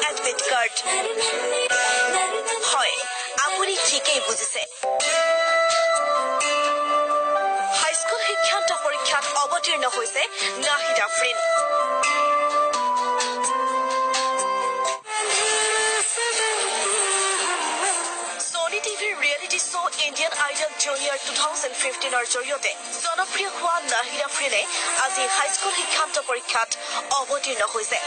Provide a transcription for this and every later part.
admit card হয় আপুনি ঠিকেই বুজিছে হাইস্কুল শিক্ষান্ত পৰীক্ষাত অৱতীৰ্ণ হৈছে Nahid Afrin Sony TV reality show Indian Idol Junior 2015 জৰিয়তে জনপ্ৰিয় হোৱা নাহিদ আফৰিনে আজি হাইস্কুল শিক্ষান্ত পৰীক্ষাত অৱতীৰ্ণ হৈছে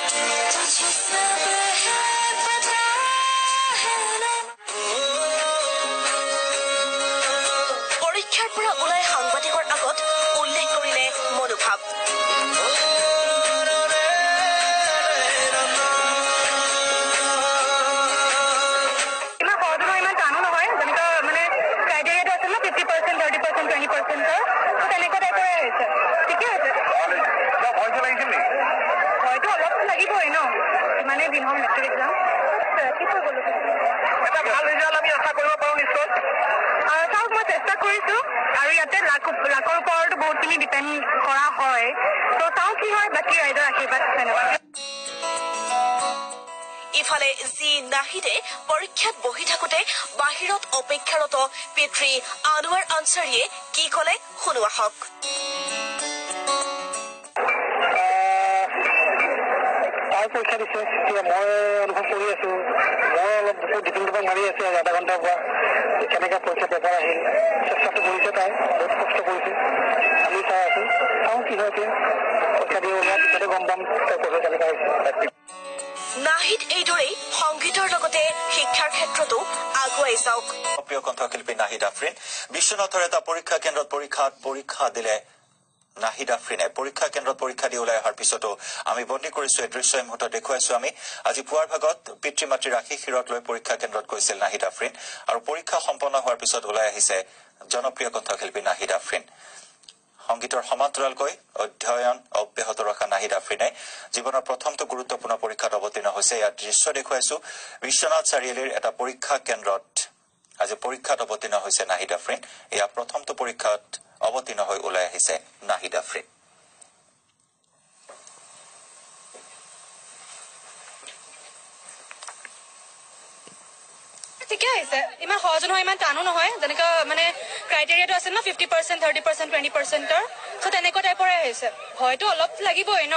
পৰীক্ষাৰ পৰা ওলাই সাংবাদিকৰ আগত উল্লেখ কৰিলে মনোভাৱ ইফালে যি নাহিদে পৰীক্ষাত বহি থাকোতে বাহিৰত অপেক্ষাৰত পিতৃ আনোৱাৰ আনসাৰীয়ে কি কলে শুনোৱা হওক পৰীক্ষা দিছে মই অনুভৱ কৰি আছো মই অলপ ডিপিং মাৰি আছো আধা ঘণ্টাৰ পৰা কেনেকৈ পৰীক্ষা পেপাৰ আহিল চেষ্টাটো কৰিছে তাই বহুত কষ্ট কৰিছে আমি চাই আছো চাওঁ কি হয় পৰীক্ষা দি ওলোৱাৰ পিছতে গম পাম কেনেকুৱা হৈছে নাহিদ এইদৰেই সংগীতৰ লগতে শিক্ষাৰ ক্ষেত্ৰতো আগুৱাই যাওক প্ৰিয় কণ্ঠশিল্পী নাহিদ আফৰিন বিশ্বনাথৰ এটা পৰীক্ষা কেন্দ্ৰত পৰীক্ষা দিলে নাহিদ আফৰিনে পৰীক্ষা কেন্দ্ৰত পৰীক্ষা দি ওলাই অহাৰ পিছতো আমি বন্দী কৰিছো এই দৃশ্য এই মুহূৰ্তত দেখুৱাইছো আমি আজি পুৱাৰ ভাগত পিতৃ মাতৃৰ ৰাখি শিৰত লৈ পৰীক্ষা কেন্দ্ৰত গৈছিল নাহিদ আফৰিন আৰু পৰীক্ষা সম্পন্ন হোৱাৰ পিছত ওলাই আহিছে জনপ্ৰিয় কণ্ঠশিল্পী নাহিদ আফৰিন সংগীতৰ সমান্তৰালকৈ অধ্যয়ন অব্যাহত ৰখা নাহিদ আফৰিনে জীৱনৰ প্ৰথমটো গুৰুত্বপূৰ্ণ পৰীক্ষাত অৱতীৰ্ণ হৈছে ইয়াৰ দৃশ্য দেখুৱাইছো বিশ্বনাথ চাৰিআলিৰ এটা পৰীক্ষা কেন্দ্ৰত আজি পৰীক্ষাত অৱতীৰ্ণ হৈছে নাহিদ আফৰিন এয়া প্ৰথমটো পৰীক্ষাত অৱতীৰ্ণ হৈ ওলাই আহিছে নাহিদ আফৰিন ঠিকে আছে ইমান সহজ নহয় ইমান টানো নহয় যেনেকৈ মানে ক্ৰাইটেৰিয়াটো আছে ন 50% 30% 20% সো তেনেকুৱা টাইপৰে আহিছে হয়তো অলপ লাগিবই ন